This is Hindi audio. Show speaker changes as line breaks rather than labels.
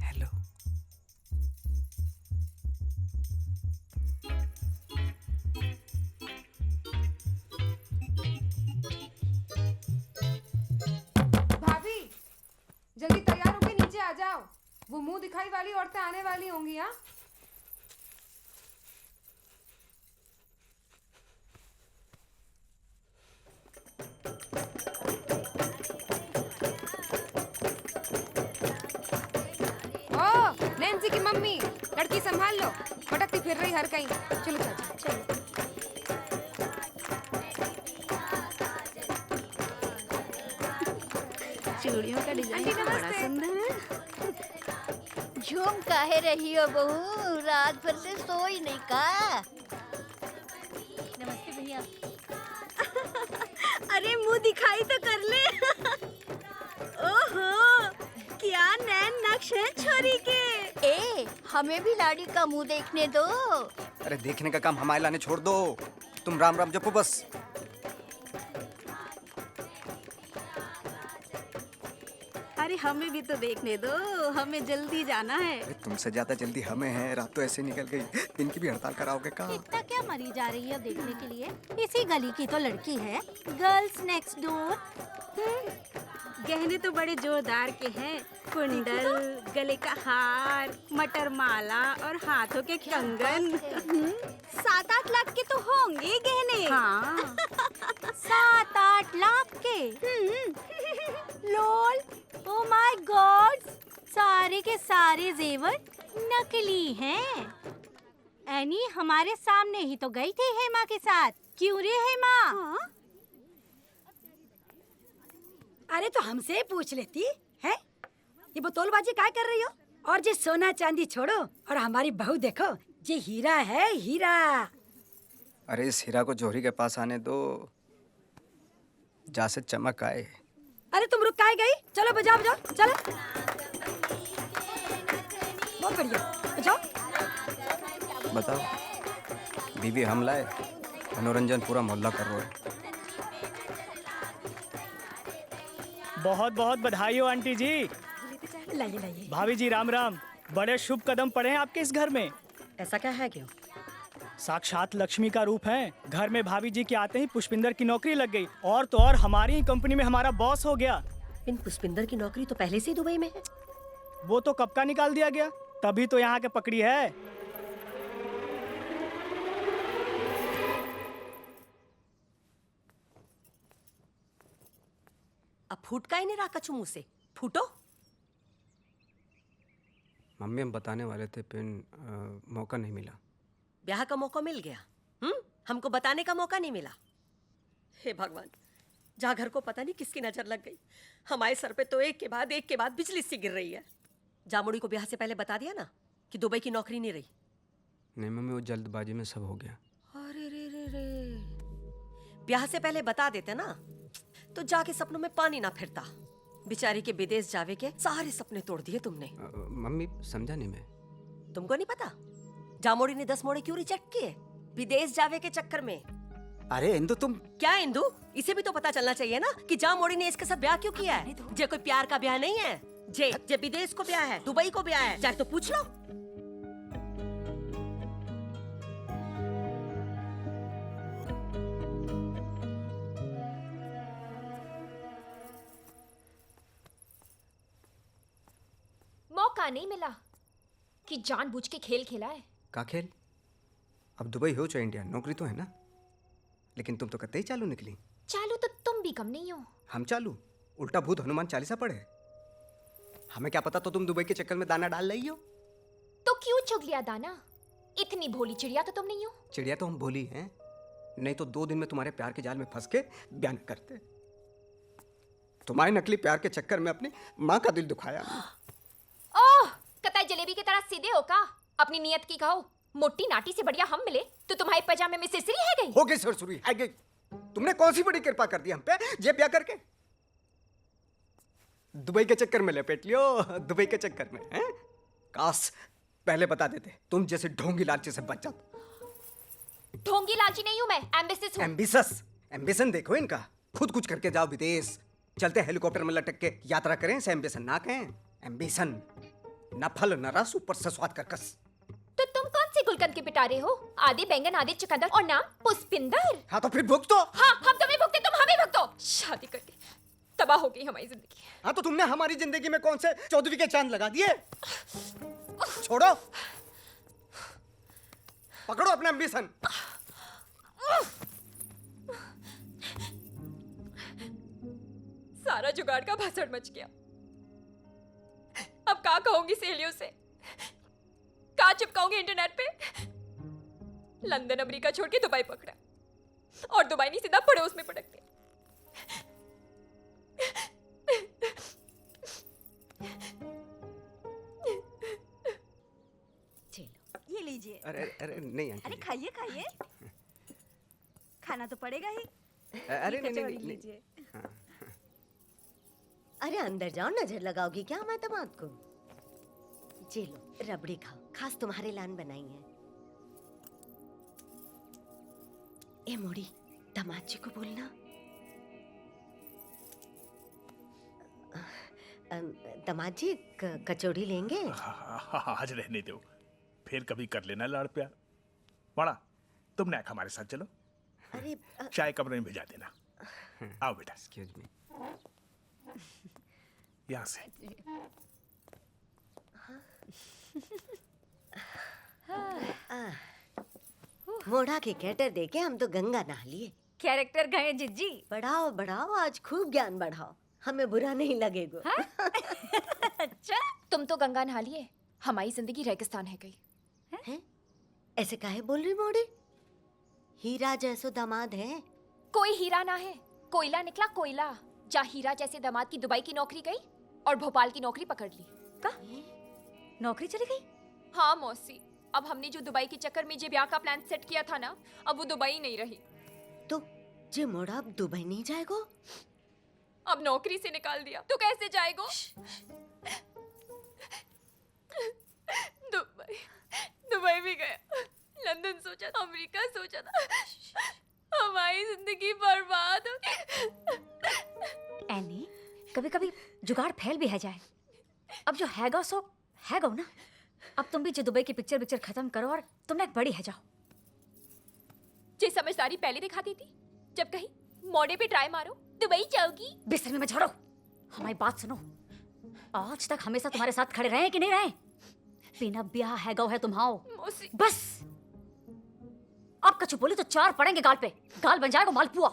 हेलो।
भाभी जल्दी तैयार होके नीचे आ जाओ, वो मुंह दिखाई वाली औरतें आने वाली होंगी। हाँ ओ नैन्सी की मम्मी, लड़की संभाल लो, पटकती फिर रही हर कहीं। चलो चाची चलो।
चूड़ियों का डिजाइन
आंटी
तो बड़ा
नमस्ते।
सुंदर है।
झूम काहे रही हो बहू, रात भर से सोई नहीं का? नमस्ते भैया।
अरे मुंह दिखाई तो कर ले। ओहो, क्या नैन नक्श है छोरी के।
ए, हमें भी लाड़ी का मुंह देखने दो।
अरे देखने का काम हमारे लाने छोड़ दो, तुम राम राम जपो बस।
अरे हमें भी तो देखने दो, हमें जल्दी जाना है।
अरे तुमसे ज्यादा जल्दी हमें है, रात तो ऐसे निकल गई, इनकी भी हड़ताल कराओगे का?
इतना क्या मरी जा रही है देखने के लिए? इसी गली की तो लड़की है, गर्ल्स नेक्स्ट डोर।
गहने तो बड़े जोरदार के हैं, कुंडल, गले का हार, मटर माला और हाथों के कंगन। 7-8 लाख के तो होंगे गहने।
हाँ 7-8 लाख के। लोल, ओ माय गॉड, सारे के सारे जेवर नकली हैं। एनी हमारे सामने ही तो गई थी हेमा के साथ, क्यों रे हेमा?
हाँ?
अरे तो हमसे ही पूछ लेती है, ये बोतलबाजी काय कर रही हो? और जे सोना चांदी छोड़ो और हमारी बहू देखो, ये हीरा है हीरा।
अरे इस हीरा को जोहरी के पास आने दो, जा से चमक आए।
अरे तुम रुक काय गई? चलो बजाओ बजाओ चलो। बहुत बढ़िया बजाओ।
बताओ, बीवी हमला है, मनोरंजन पूरा मोहल्ला कर रहा है।
बहुत बहुत बधाई हो आंटी जी।
लाइए लाइए।
भाभी जी राम राम। बड़े शुभ कदम पड़े हैं आपके इस घर में।
ऐसा क्या है क्यों?
साक्षात लक्ष्मी का रूप है। घर में भाभी जी के आते ही पुष्पिंदर की नौकरी लग गई, और तो और हमारी ही कंपनी में हमारा बॉस हो गया।
इन पुष्पिंदर की नौकरी तो पहले से ही दुबई में है।
वो तो कब का निकाल दिया गया, तभी तो यहाँ के पकड़ी है।
अब फूट का ही नहीं रहा कछु मुंह से, फूटो।
मम्मी हम बताने वाले थे, पिन मौका नहीं मिला।
ब्याह का मौका मिल गया, हमको बताने का मौका नहीं मिला। हे भगवान, जहाँ घर को पता नहीं किसकी नजर लग गई, हमारे सर पे तो एक के बाद बिजली सी गिर रही है। जामुड़ी को ब्याह से पहले बता दिया ना कि दुबई की नौकरी नहीं रही।
नहीं मम्मी, वो जल्दबाजी में सब हो गया।
अरे रे रे रे, ब्याह से पहले बता देते ना तो जाके सपनों में पानी ना फिरता। बेचारी के विदेश जावे के सारे सपने तोड़ दिए तुमने।
मम्मी समझा नहीं मैं।
तुमको नहीं पता जामोड़ी ने 10 मोड़े क्यों रिजेक्ट किए विदेश जावे के चक्कर में?
अरे इंदु तुम
क्या इंदु, इसे भी तो पता चलना चाहिए ना कि जामोड़ी ने इसके साथ ब्याह क्यों किया है। जे कोई प्यार का ब्याह नहीं है, जे विदेश को ब्याह है, दुबई को ब्याह है, चाहे तो पूछ लो।
मौका नहीं मिला कि जानबूझ के खेल खेला है।
का खेल? अब दुबई हो चाहे इंडिया, नौकरी तो है ना। लेकिन तुम तो कतई ही चालू निकली।
चालू तो तुम भी कम नहीं हो।
हम चालू, उल्टा भूत हनुमान चालीसा पढ़े। हमें क्या पता तो तुम दुबई के चक्कर में दाना डाल रही हो।
तो क्यों चुग लिया दाना? इतनी भोली चिड़िया तो तुम नहीं हो।
चिड़िया तो हम भोली हैं, नहीं तो 2 दिन में तुम्हारे प्यार के जाल में फंस के बयान करते। तुम्हारे नकली प्यार के चक्कर में अपनी माँ का दिल दुखाया।
ओह, कतई जलेबी की तरह सीधे हो का? अपनी नियत की कहो। मोटी नाटी से बढ़िया हम मिले तो तुम्हारे पजामे में सिरसिरी है गई।
हो गई सरसुरी है गई। तुमने कौन सी बड़ी कृपा कर दी हम पे, जे ब्याह करके दुबई के चक्कर में लपेट लियो। दुबई के चक्कर में हैं? काश पहले बता देते, तुम जैसे ढोंगी लालची से बच जाते।
ढोंगी लालची नहीं हूं मैं, एम्बिशियस हूं।
एम्बिशस, एम्बिशन देखो इनका। खुद कुछ करके जाओ विदेश, चलते हेलीकॉप्टर में लटक के यात्रा करें, से एम्बिशन ना कहें एम्बिशन, न फल न रस, ऊपर से स्वाद कर्कश।
तो तुम कौन सी गुलकंद के पिटारे हो? आधे बैंगन आधे चुकंदर और नाम पुष्पिंदर।
हाँ तो फिर भुगत तो।
हाँ, हम तुम्हें भुगते, तुम हमें भुगतो। शादी करके तबाह हो गई हमारी जिंदगी।
हाँ तो तुमने हमारी जिंदगी में कौन से चौधरी के चांद लगा दिए? छोड़ो, पकड़ो अपना एम्बिशन।
सारा जुगाड़ का भासड़ मच गया। अब क्या कहूंगी सहेलियों से, क्या चिपकाऊंगी इंटरनेट पे? लंदन अमेरिका छोड़ के दुबई पकड़ा, और दुबई नहीं सीधा पड़ोस में पटक दिया।
ये लीजिए।
अरे अरे नहीं आंटी
अरे
जी।
खाइए खाइए, खाना तो पड़ेगा ही।
अरे नहीं नहीं,
कचौड़ी
नहीं,
लीजिए।
अरे अंदर जाओ, नजर लगाओगी क्या हमारे दामाद को? जी लो, रबड़ी खाओ, खास तुम्हारे लान बनाई है। ए मोड़ी, दामाद जी को बोलना। दामाद जी कचौड़ी लेंगे?
आज रहने दो, फिर कभी कर लेना लाड़ प्यार। बड़ा, तुम नायक हमारे साथ चलो,
अरे
चाय कमरे में भिजा देना। आओ बेटा,
एक्सक्यूज मी।
यहाँ से।
मोढ़ा के कैटर देके हम तो गंगा नहा लिए।
कैरेक्टर गए जिज्जी।
बढ़ाओ बढ़ाओ, आज खूब ज्ञान बढ़ाओ, हमें बुरा नहीं लगेगा।
अच्छा,
तुम तो गंगा नहा लिए, हमारी जिंदगी रेगिस्तान है गई।
हैं? ऐसे काहे बोल रही मोड़ी? हीरा जैसो दामाद है।
कोई हीरा ना है, कोयला निकला कोयला। जा हीरा जैसे दामाद की दुबई की नौकरी गई और भोपाल की नौकरी पकड़ ली।
नौकरी चली गई?
हाँ मौसी, अब हमने जो दुबई के चक्कर में जे ब्याह का प्लान सेट किया था ना, अब वो दुबई नहीं रही।
तो जे मोड़ा अब दुबई नहीं जाएगो?
अब नौकरी से निकाल दिया तो कैसे जाएगो? दुबई, दुबई भी गया, लंदन सोचा था, अमेरिका सोचा था, हमारी जिंदगी बर्बाद हो गई।
एनी, कभी कभी जुगाड़ फैल भी है जाए। अब जो हैगा सो हैगा ना। अब तुम भी जो दुबई की पिक्चर खत्म करो और तुम ना एक बड़ी है जाओ।
जे समझदारी पहले दिखाती थी, जब कहीं मोड़े पे ट्राई मारो दुबई जाओगी।
बिस्तर में छोड़ो, हमारी बात सुनो। आज तक हमेशा तुम्हारे साथ खड़े रहे कि नहीं रहे? बिना ब्याह हैगा है तुम्हाओ।
मौसी,
बस अब कछु बोली तो चार पड़ेंगे गाल पे, गाल बन जाएगा मालपुआ।